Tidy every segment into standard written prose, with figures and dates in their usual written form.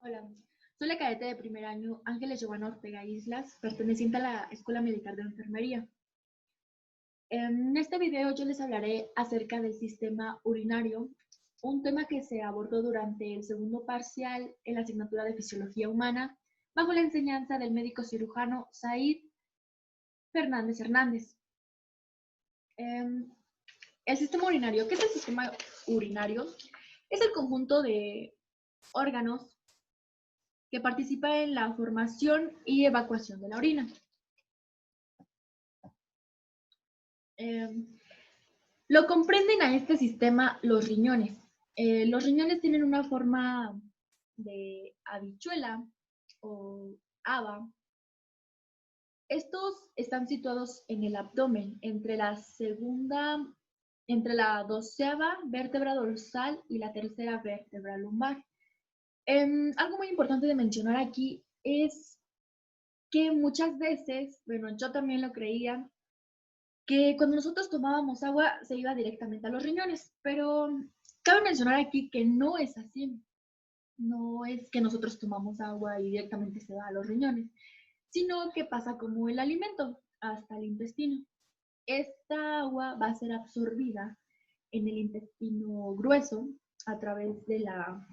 Hola, soy la cadete de primer año Ángeles Giovanna Ortega Islas, perteneciente a la Escuela Militar de Enfermería. En este video yo les hablaré acerca del sistema urinario, un tema que se abordó durante el segundo parcial en la asignatura de Fisiología Humana, bajo la enseñanza del médico cirujano Said Fernández Hernández. El sistema urinario. ¿Qué es el sistema urinario? Es el conjunto de órganos que participa en la formación y evacuación de la orina. Lo comprenden a este sistema los riñones. Los riñones tienen una forma de habichuela o haba. Estos están situados en el abdomen, entre la 12ª vértebra dorsal y la 3ª vértebra lumbar. Algo muy importante de mencionar aquí es que muchas veces, bueno, yo también lo creía, que cuando nosotros tomábamos agua se iba directamente a los riñones, pero cabe mencionar aquí que no es así. No es que nosotros tomamos agua y directamente se va a los riñones, sino que pasa como el alimento hasta el intestino. Esta agua va a ser absorbida en el intestino grueso a través de la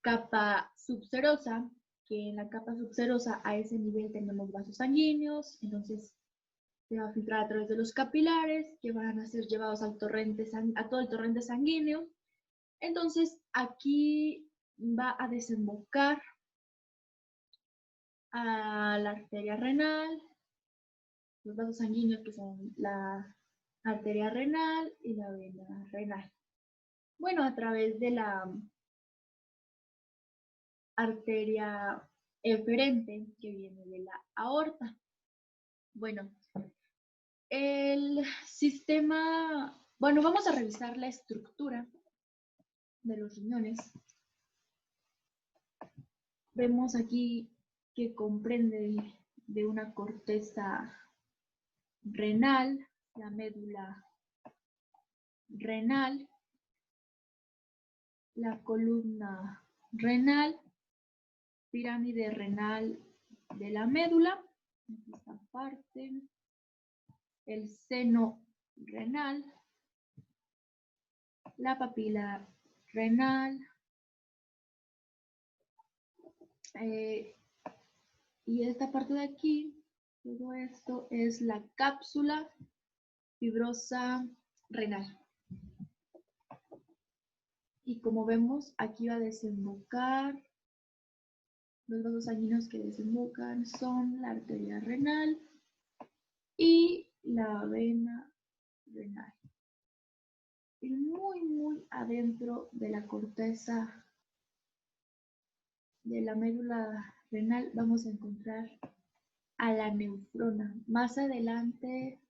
capa subserosa, que en la capa subserosa a ese nivel tenemos vasos sanguíneos, entonces se va a filtrar a través de los capilares que van a ser llevados al a todo el torrente sanguíneo. Entonces aquí va a desembocar a la arteria renal, los vasos sanguíneos que son la arteria renal y la vena renal. Bueno, a través de la arteria eferente que viene de la aorta. Bueno, el sistema, bueno, vamos a revisar la estructura de los riñones. Vemos aquí que comprende de una corteza renal, la médula renal, la columna renal, pirámide renal de la médula, esta parte, el seno renal, la papila renal, y esta parte de aquí, todo esto es la cápsula fibrosa renal. Y como vemos, aquí va a desembocar, los vasos sanguíneos que desembocan son la arteria renal y la vena renal. Y muy adentro de la corteza de la médula renal vamos a encontrar a la nefrona. Más adelante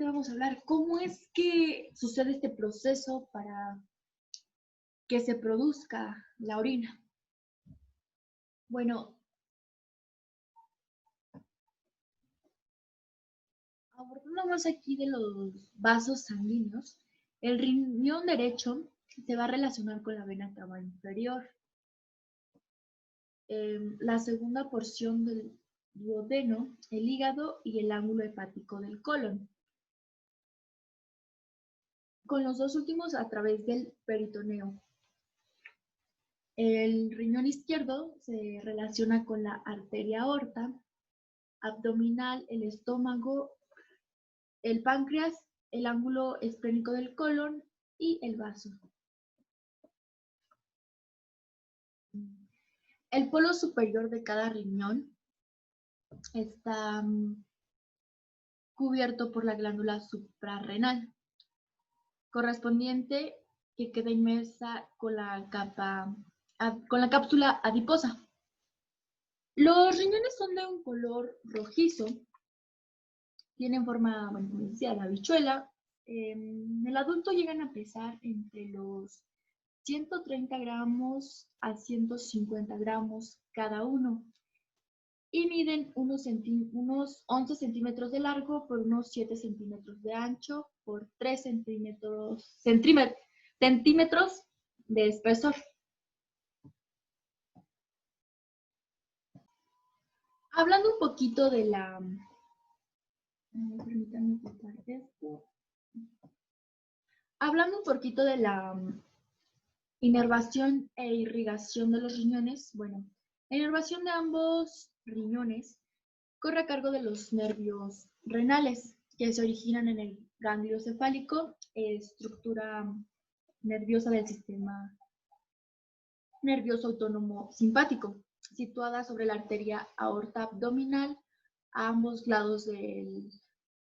vamos a hablar cómo es que sucede este proceso para que se produzca la orina. Bueno, abordando más aquí de los vasos sanguíneos, el riñón derecho se va a relacionar con la vena cava inferior. La segunda porción del duodeno, el hígado y el ángulo hepático del colon. Con los dos últimos a través del peritoneo. El riñón izquierdo se relaciona con la arteria aorta, abdominal, el estómago, el páncreas, el ángulo esplénico del colon y el vaso. El polo superior de cada riñón está cubierto por la glándula suprarrenal, correspondiente que queda inmersa con la cápsula adiposa. Los riñones son de un color rojizo, tienen forma, bueno, como decía, de habichuela. En el adulto llegan a pesar entre los 130 gramos a 150 gramos cada uno y miden unos 11 centímetros de largo por unos 7 centímetros de ancho por 3 centímetros de espesor. Hablando un poquito de la... Permítanme quitar esto. Hablando un poquito de la inervación e irrigación de los riñones, bueno, la inervación de ambos riñones corre a cargo de los nervios renales, que se originan en el ganglio cefálico, estructura nerviosa del sistema nervioso autónomo simpático, situada sobre la arteria aorta abdominal a ambos lados de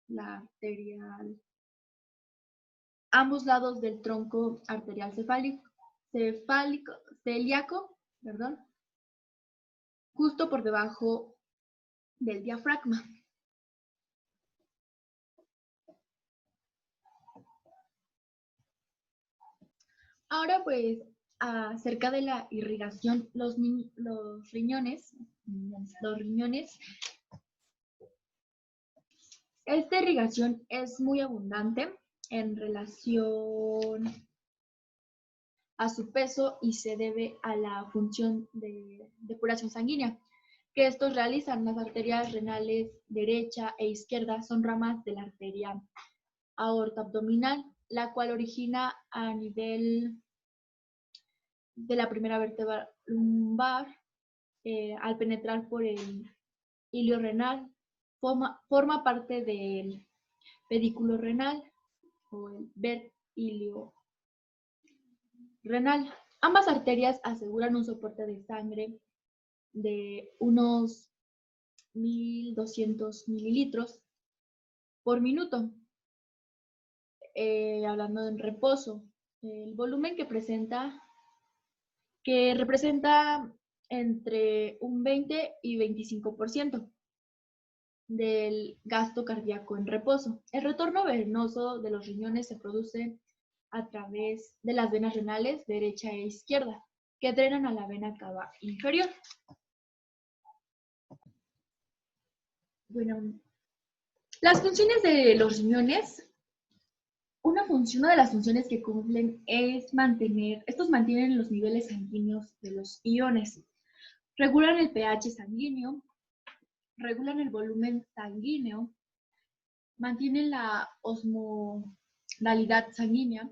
la arterial, ambos lados del tronco arterial celíaco, perdón, justo por debajo del diafragma. Ahora pues acerca de la irrigación, los riñones, esta irrigación es muy abundante en relación a su peso y se debe a la función de depuración sanguínea que estos realizan. Las arterias renales derecha e izquierda son ramas de la arteria aorta abdominal, la cual origina a nivel de la primera vértebra lumbar al penetrar por el hilio renal, forma parte del pedículo renal o el ver-ilio renal. Ambas arterias aseguran un soporte de sangre de unos 1.200 mililitros por minuto. Hablando en reposo, el volumen que representa entre un 20 y 25% del gasto cardíaco en reposo. El retorno venoso de los riñones se produce a través de las venas renales derecha e izquierda, que drenan a la vena cava inferior. Bueno, las funciones de los riñones, una de las funciones que cumplen es estos mantienen los niveles sanguíneos de los iones, regulan el pH sanguíneo, regulan el volumen sanguíneo, mantienen la osmolaridad sanguínea.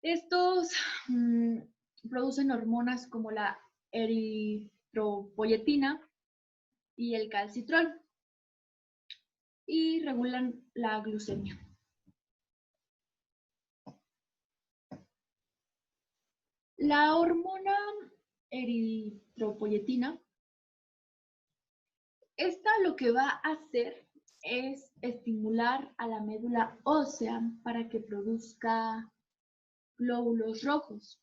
Estos producen hormonas como la eritropoyetina y el calcitrol y regulan la glucemia. La hormona eritropoyetina, esta lo que va a hacer es estimular a la médula ósea para que produzca glóbulos rojos.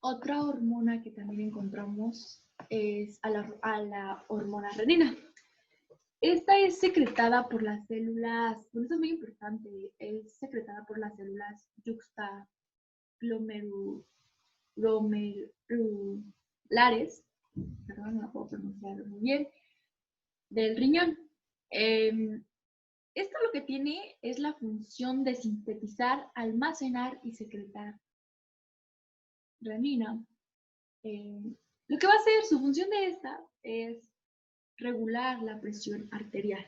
Otra hormona que también encontramos es a la hormona renina. Esta es secretada por las células, bueno, esto es muy importante, es secretada por las células juxtaglomerulares, perdón, no la puedo pronunciar muy bien, del riñón. Esto lo que tiene es la función de sintetizar, almacenar y secretar renina. Lo que va a hacer, su función de esta es regular la presión arterial.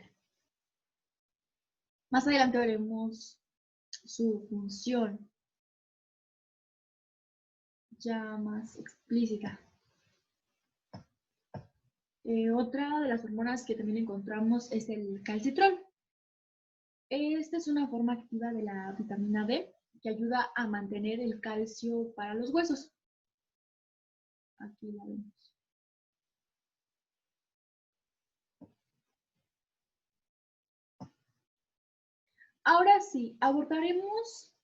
Más adelante veremos su función ya más explícita. Otra de las hormonas que también encontramos es el calcitrol. Esta es una forma activa de la vitamina D que ayuda a mantener el calcio para los huesos. Aquí la vemos. Ahora sí, abordaremos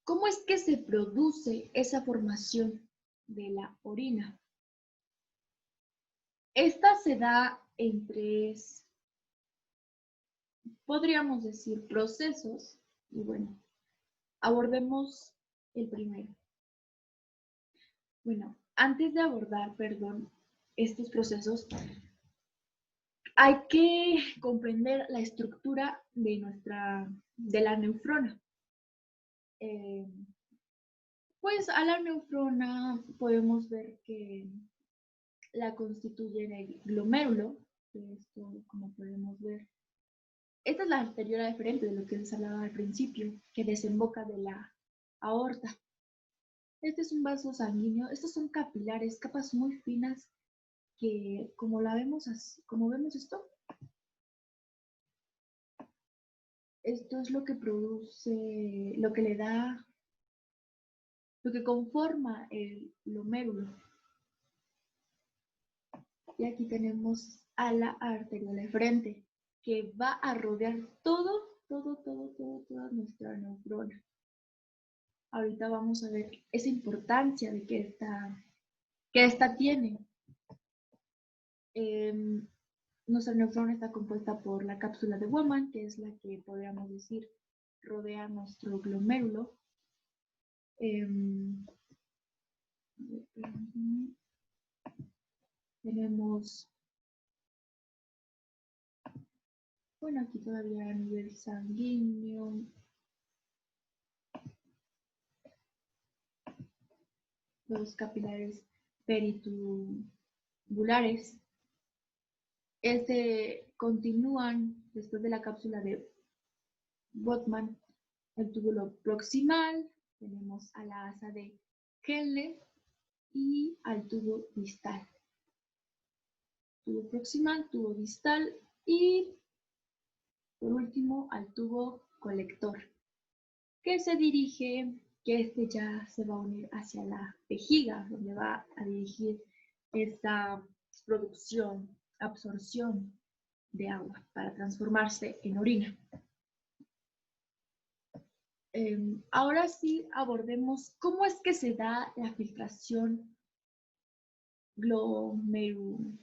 cómo es que se produce esa formación de la orina. Esta se da en tres, podríamos decir, procesos. Y bueno, abordemos el primero. Bueno, antes de abordar, estos procesos, Hay que comprender la estructura de la nefrona. Pues a la nefrona podemos ver que la constituyen el glomérulo, que esto, como podemos ver, esta es la arteriola deferente de lo que les hablaba al principio, que desemboca de la aorta. Este es un vaso sanguíneo, estos son capilares, capas muy finas que, como vemos esto, esto es lo que produce, lo que le da, lo que conforma el glomérulo. Y aquí tenemos a la arteriola deferente, que va a rodear toda nuestra nefrona. Ahorita vamos a ver esa importancia de que esta tiene. Nuestra nefrona está compuesta por la cápsula de Bowman, que es la que podríamos decir rodea nuestro glomérulo. Tenemos, bueno, aquí todavía a nivel sanguíneo. Los capilares peritubulares. Continúan después de la cápsula de Bowman, el túbulo proximal, tenemos a la asa de Henle y al tubo distal. Tubo proximal, tubo distal y por último al tubo colector, que se dirige, que este ya se va a unir hacia la vejiga, donde va a dirigir esta producción, absorción de agua para transformarse en orina. Ahora sí abordemos cómo es que se da la filtración glomerular.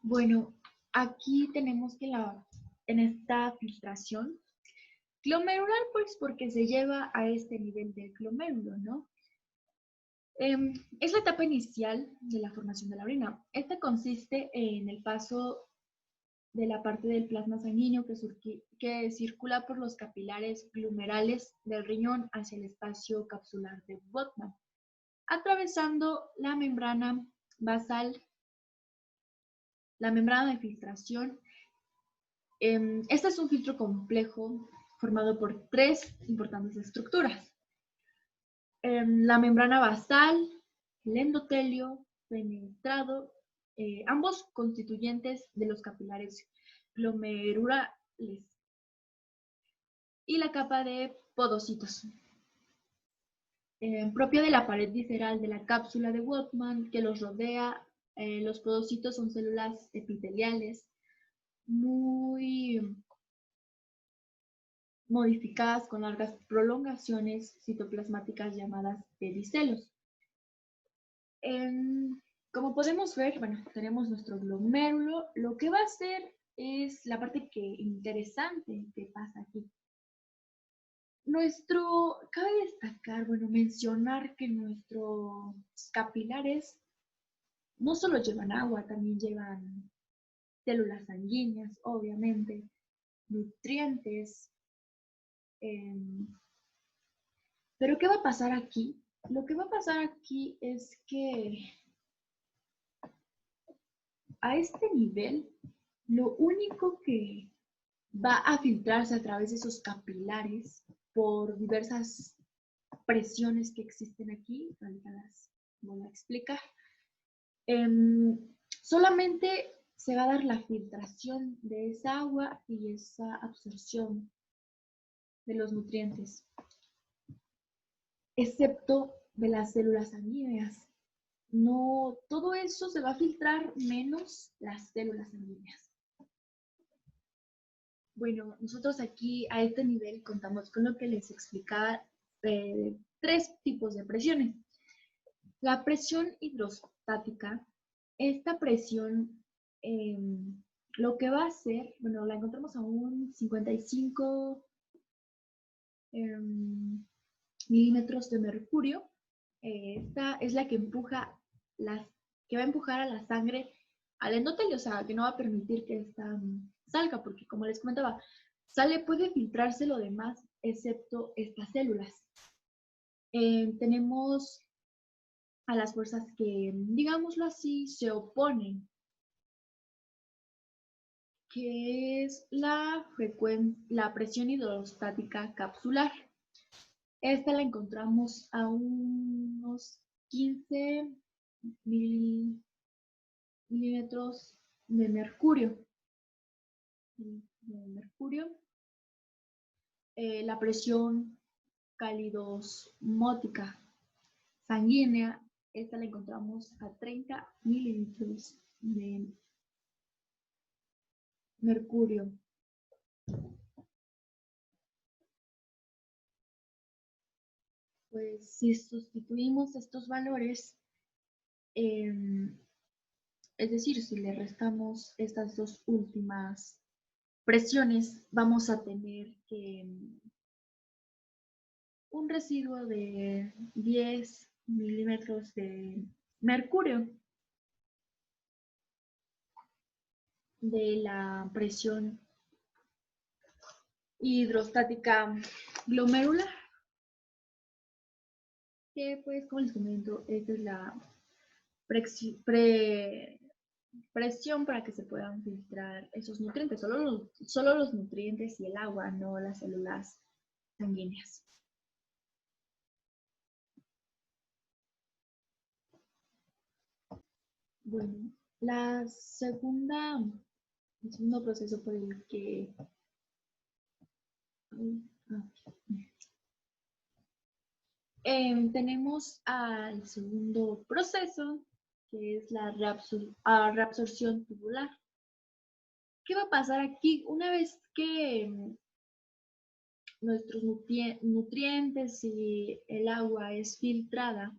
Bueno, aquí tenemos que en esta filtración glomerular, pues porque se lleva a este nivel del glomérulo, ¿no? Es la etapa inicial de la formación de la orina. Esta consiste en el paso de la parte del plasma sanguíneo que circula por los capilares glomerales del riñón hacia el espacio capsular de Bowman, atravesando la membrana basal, la membrana de filtración. Este es un filtro complejo formado por tres importantes estructuras. La membrana basal, el endotelio penetrado, ambos constituyentes de los capilares glomerulares, y la capa de podocitos, propia de la pared visceral de la cápsula de Bowman que los rodea. Los podocitos son células epiteliales muy modificadas con largas prolongaciones citoplasmáticas llamadas pedicelos. Como podemos ver, bueno, tenemos nuestro glomérulo. Lo que va a hacer es la parte interesante que pasa aquí. Cabe destacar, bueno, mencionar que nuestros capilares no solo llevan agua, también llevan células sanguíneas, obviamente, nutrientes. Pero ¿qué va a pasar aquí? Lo que va a pasar aquí es que a este nivel, lo único que va a filtrarse a través de esos capilares por diversas presiones que existen aquí, ahorita las voy a explicar. Solamente se va a dar la filtración de esa agua y esa absorción de los nutrientes, excepto de las células sanguíneas. No, todo eso se va a filtrar menos las células sanguíneas. Bueno, nosotros aquí a este nivel contamos con lo que les explicaba, tres tipos de presiones. La presión hidrostática, esta presión lo que va a hacer, bueno, la encontramos a un 55 milímetros de mercurio. Esta es la que empuja las que va a empujar a la sangre al endotelio, o sea, que no va a permitir que esta salga, porque como les comentaba, puede filtrarse lo demás, excepto estas células. Tenemos a las fuerzas que, digámoslo así, se oponen, que es la presión hidrostática capsular. Esta la encontramos a unos 15 milímetros de mercurio. La presión calidosmótica sanguínea, esta la encontramos a 30 mililitros de mercurio. Pues si sustituimos estos valores, es decir, si le restamos estas dos últimas presiones, vamos a tener que un residuo de 10 milímetros de mercurio de la presión hidrostática glomerular, que pues como les comento, esta es la presión para que se puedan filtrar esos nutrientes, solo los nutrientes y el agua, no las células sanguíneas. Bueno, el segundo proceso por el que tenemos al segundo proceso, que es la reabsorción tubular. ¿Qué va a pasar aquí? Una vez que nuestros nutrientes y el agua es filtrada,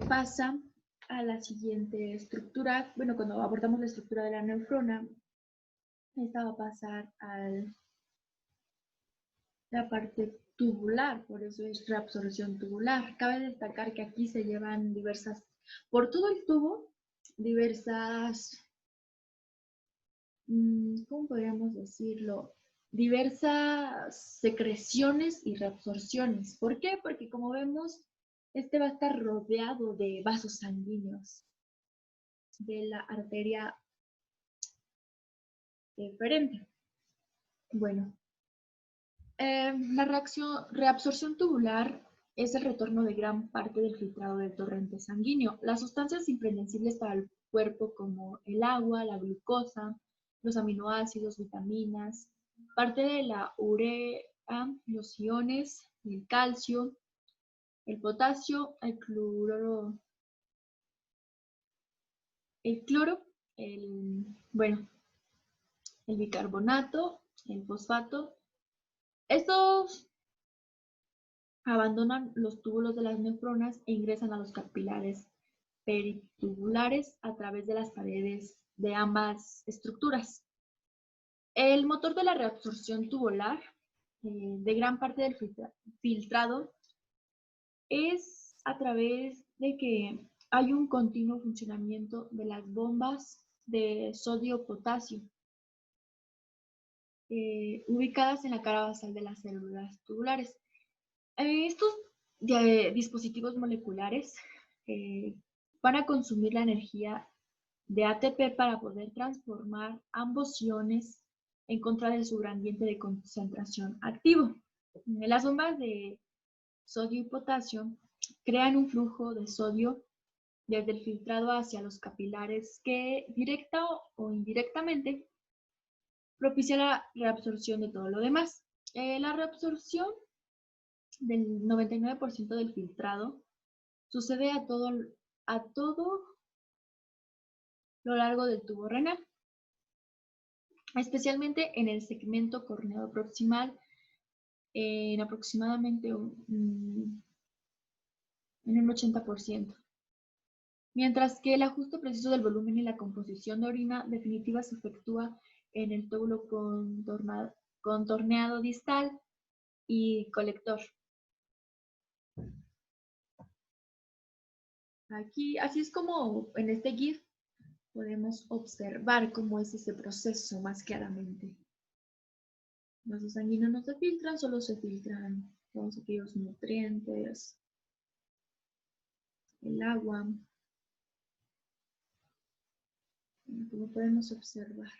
pasa a la siguiente estructura. Bueno, cuando abordamos la estructura de la nefrona, esta va a pasar a la parte tubular, por eso es reabsorción tubular. Cabe destacar que aquí se llevan por todo el tubo, diversas, ¿cómo podríamos decirlo? Diversas secreciones y reabsorciones. ¿Por qué? Porque como vemos, este va a estar rodeado de vasos sanguíneos de la arteria deferente. Bueno, la reabsorción tubular es el retorno de gran parte del filtrado del torrente sanguíneo. Las sustancias impredecibles para el cuerpo como el agua, la glucosa, los aminoácidos, vitaminas, parte de la urea, los iones, el calcio, el potasio, el cloro, bueno, el bicarbonato, el fosfato. Estos abandonan los túbulos de las nefronas e ingresan a los capilares peritubulares a través de las paredes de ambas estructuras. El motor de la reabsorción tubular de gran parte del filtrado es a través de que hay un continuo funcionamiento de las bombas de sodio-potasio ubicadas en la cara basal de las células tubulares. Estos dispositivos moleculares van a consumir la energía de ATP para poder transformar ambos iones en contra de su gradiente de concentración activo. Las bombas de sodio y potasio crean un flujo de sodio desde el filtrado hacia los capilares que directa o indirectamente propicia la reabsorción de todo lo demás. La reabsorción del 99% del filtrado sucede a todo lo largo del tubo renal, especialmente en el segmento corneado proximal, en aproximadamente en un 80%. Mientras que el ajuste preciso del volumen y la composición de orina definitiva se efectúa en el túbulo contorneado distal y colector. Aquí, así es como en este GIF podemos observar cómo es ese proceso más claramente. Los vasos sanguíneos no se filtran, solo se filtran todos aquellos nutrientes, el agua, como podemos observar.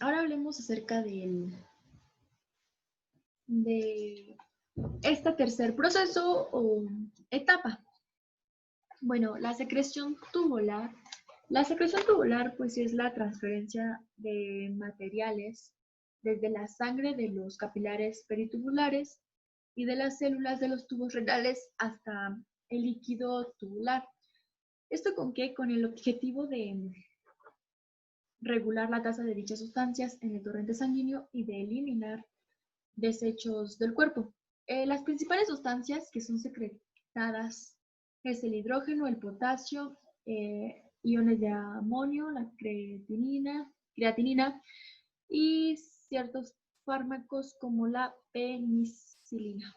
Ahora hablemos acerca de este tercer proceso o etapa. Bueno, la secreción tubular. La secreción tubular pues es la transferencia de materiales desde la sangre de los capilares peritubulares y de las células de los tubos renales hasta el líquido tubular. ¿Esto con qué? Con el objetivo de regular la tasa de dichas sustancias en el torrente sanguíneo y de eliminar desechos del cuerpo. Las principales sustancias que son secretadas es el hidrógeno, el potasio, iones de amonio, la creatinina y ciertos fármacos como la penicilina.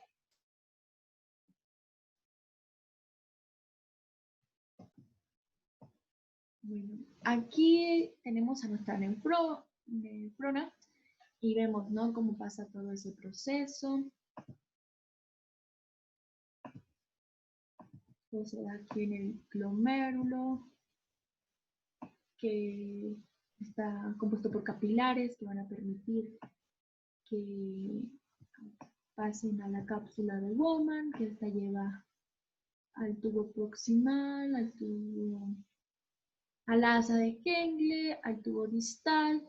Bueno, aquí tenemos a nuestra nefrona y vemos, ¿no?, cómo pasa todo ese proceso. Todo se da aquí en el glomérulo, que está compuesto por capilares que van a permitir que pasen a la cápsula de Bowman, que esta lleva al tubo proximal, al asa de Henle, al tubo distal,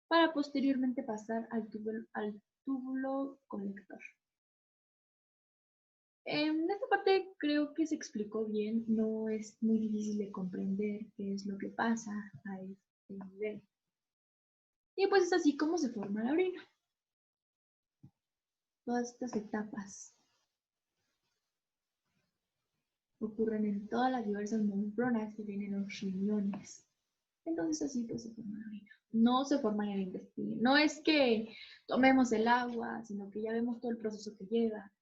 para posteriormente pasar al túbulo colector. En esta parte creo que se explicó bien, no es muy difícil de comprender qué es lo que pasa a este nivel. Y pues es así como se forma la orina. Todas estas etapas ocurren en todas las diversas membranas que tienen los riñones. Entonces así pues se forma la orina. No se forma en el intestino. No es que tomemos el agua, sino que ya vemos todo el proceso que lleva.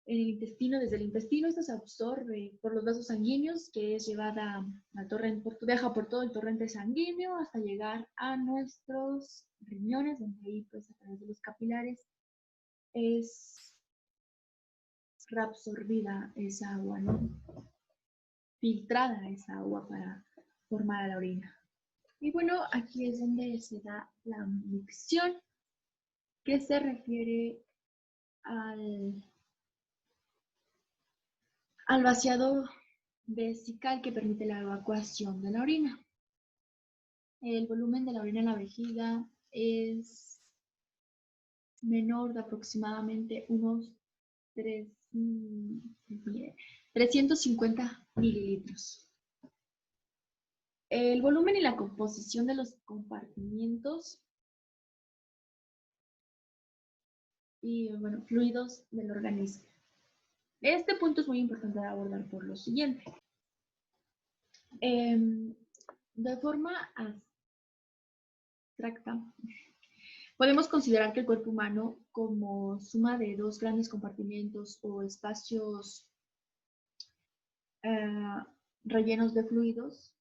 En el intestino, desde el intestino, esto se absorbe por los vasos sanguíneos, que es llevada al torrente, viaja por todo el torrente sanguíneo hasta llegar a nuestros riñones, donde ahí pues a través de los capilares es reabsorbida esa agua, ¿no? Filtrada esa agua para formar la orina. Y bueno, aquí es donde se da la micción, que se refiere al vaciado vesical que permite la evacuación de la orina. El volumen de la orina en la vejiga es menor de aproximadamente unos 350 mililitros. El volumen y la composición de los compartimientos y, bueno, fluidos del organismo. Este punto es muy importante de abordar por lo siguiente. De forma abstracta, podemos considerar que el cuerpo humano como suma de dos grandes compartimientos o espacios rellenos de fluidos.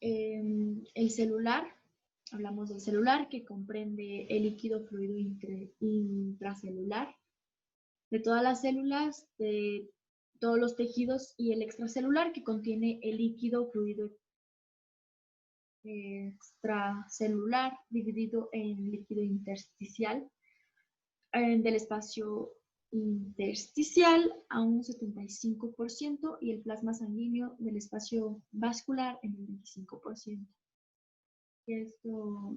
El celular, hablamos del celular, que comprende el líquido fluido intracelular de todas las células, de todos los tejidos, y el extracelular, que contiene el líquido fluido extracelular dividido en líquido intersticial del espacio intersticial a un 75% y el plasma sanguíneo del espacio vascular en un 25%. Esto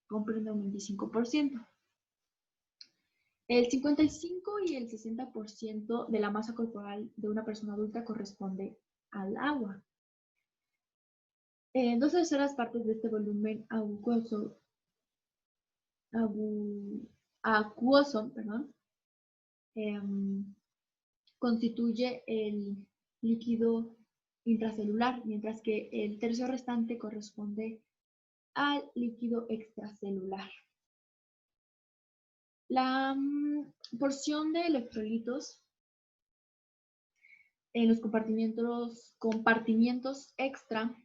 comprende un 25%. El 55 y el 60% de la masa corporal de una persona adulta corresponde al agua. 2/3 partes de este volumen acuoso, constituye el líquido intracelular, mientras que el tercio restante corresponde al líquido extracelular. La porción de electrolitos en los compartimientos extra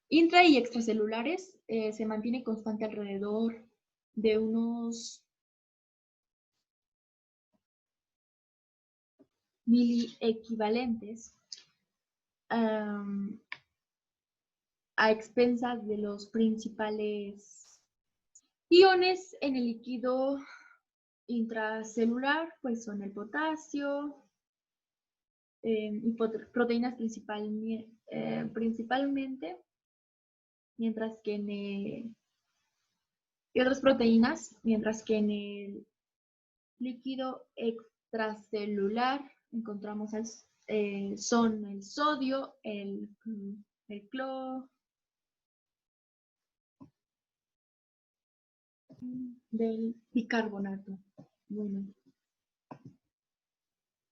intra y extracelulares se mantiene constante alrededor de unos miliequivalentes a expensas de los principales iones en el líquido intracelular, pues son el potasio y proteínas principalmente, mientras que y otras proteínas, mientras que en el líquido extracelular encontramos son el sodio, el cloro, del bicarbonato. Bueno,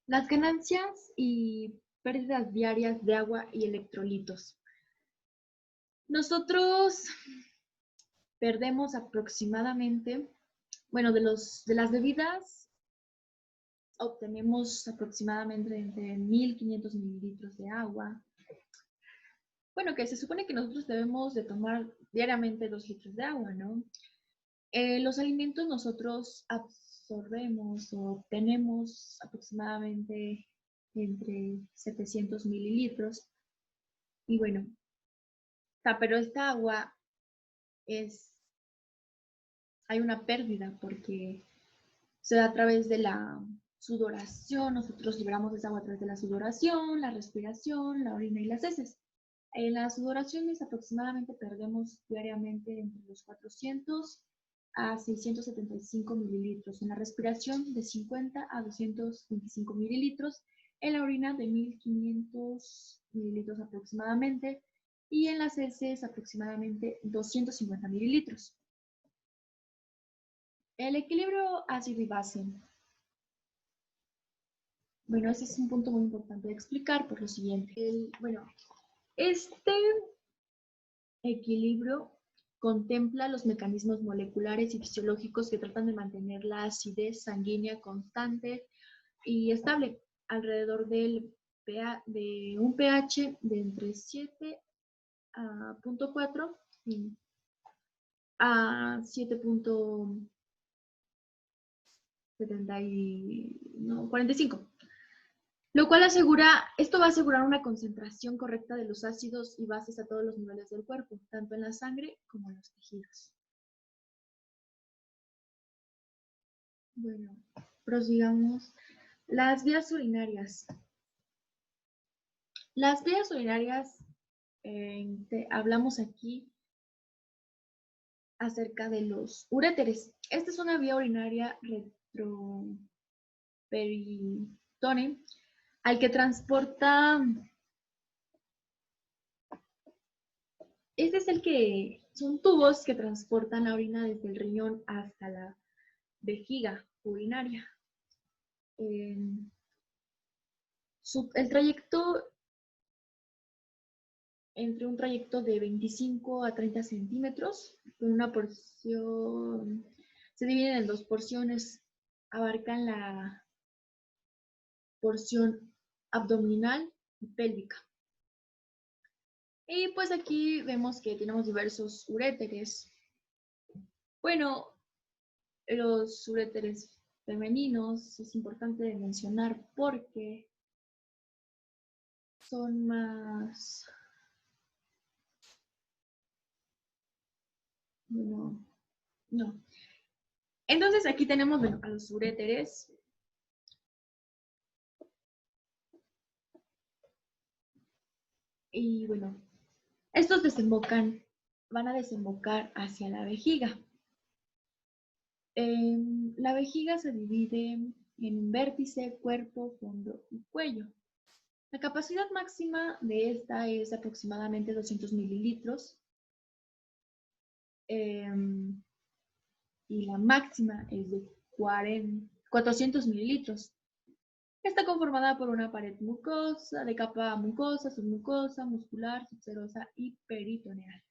las ganancias y pérdidas diarias de agua y electrolitos. Nosotros perdemos aproximadamente, bueno, de las bebidas obtenemos aproximadamente entre 1500 mililitros de agua. Bueno, que se supone que nosotros debemos de tomar diariamente 2 litros de agua, ¿no? Los alimentos nosotros absorbemos o obtenemos aproximadamente entre 700 mililitros. Y bueno, pero esta agua hay una pérdida porque se da a través de la sudoración. Nosotros liberamos esa agua a través de la sudoración, la respiración, la orina y las heces. En las sudoraciones aproximadamente perdemos diariamente entre los 400 a 675 mililitros. En la respiración de 50 a 225 mililitros. En la orina de 1500 mililitros aproximadamente. Y en las heces aproximadamente 250 mililitros. El equilibrio ácido y base. Bueno, ese es un punto muy importante de explicar por lo siguiente. Este equilibrio contempla los mecanismos moleculares y fisiológicos que tratan de mantener la acidez sanguínea constante y estable alrededor de un pH de entre 7.4 a 45. Lo cual esto va a asegurar una concentración correcta de los ácidos y bases a todos los niveles del cuerpo, tanto en la sangre como en los tejidos. Bueno, prosigamos. Las vías urinarias. Las vías urinarias, hablamos aquí acerca de los uréteres. Esta es una vía urinaria retroperitone al que transporta. Son tubos que transportan la orina desde el riñón hasta la vejiga urinaria. El trayecto entre un trayecto de 25 a 30 centímetros, con una porción, se dividen en 2 porciones, abarcan la porción abdominal y pélvica. Y pues aquí vemos que tenemos diversos uréteres. Bueno, los uréteres femeninos es importante de mencionar porque son más, no. Entonces aquí tenemos, bueno, a los uréteres. Y bueno, estos van a desembocar hacia la vejiga. La vejiga se divide en un vértice, cuerpo, fondo y cuello. La capacidad máxima de esta es aproximadamente 200 mililitros. Y la máxima es de 400 mililitros. Está conformada por una pared mucosa, de capa mucosa, submucosa, muscular, subserosa y peritoneal.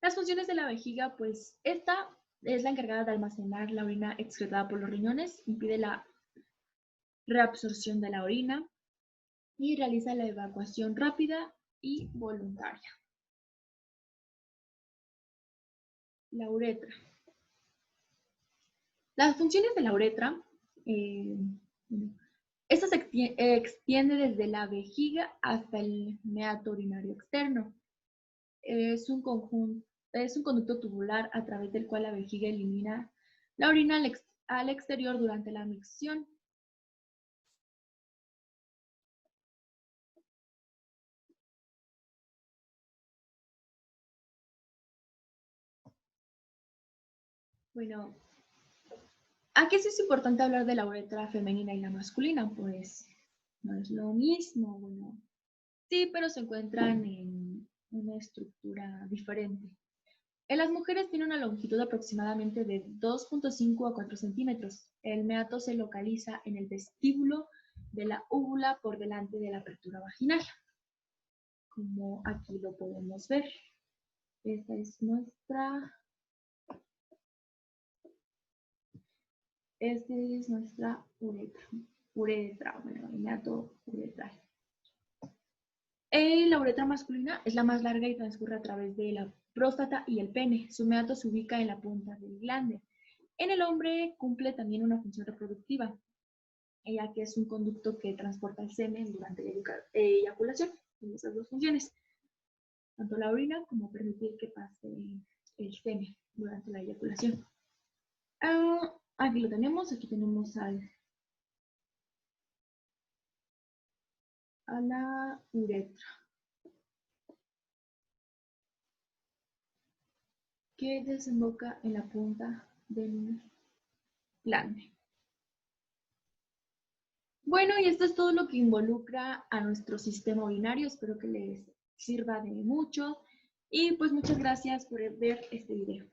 Las funciones de la vejiga, pues esta es la encargada de almacenar la orina excretada por los riñones, impide la reabsorción de la orina y realiza la evacuación rápida y voluntaria. La uretra. Las funciones de la uretra, esta se extiende desde la vejiga hasta el meato urinario externo. Es un conducto tubular a través del cual la vejiga elimina la orina al exterior durante la micción. Bueno, aquí sí es importante hablar de la uretra femenina y la masculina, pues no es lo mismo, bueno, sí, pero se encuentran en una estructura diferente. En las mujeres tiene una longitud aproximadamente de 2.5 a 4 centímetros. El meato se localiza en el vestíbulo de la úvula por delante de la apertura vaginal, como aquí lo podemos ver. Esta es nuestra uretra, bueno, el meato uretral. La uretra masculina es la más larga y transcurre a través de la próstata y el pene. Su meato se ubica en la punta del glande. En el hombre cumple también una función reproductiva, ya que es un conducto que transporta el semen durante la eyaculación. Tiene esas dos funciones, tanto la orina como permitir que pase el semen durante la eyaculación. Aquí lo tenemos, aquí tenemos a la uretra, que desemboca en la punta del glande. Bueno, y esto es todo lo que involucra a nuestro sistema urinario. Espero que les sirva de mucho. Y pues muchas gracias por ver este video.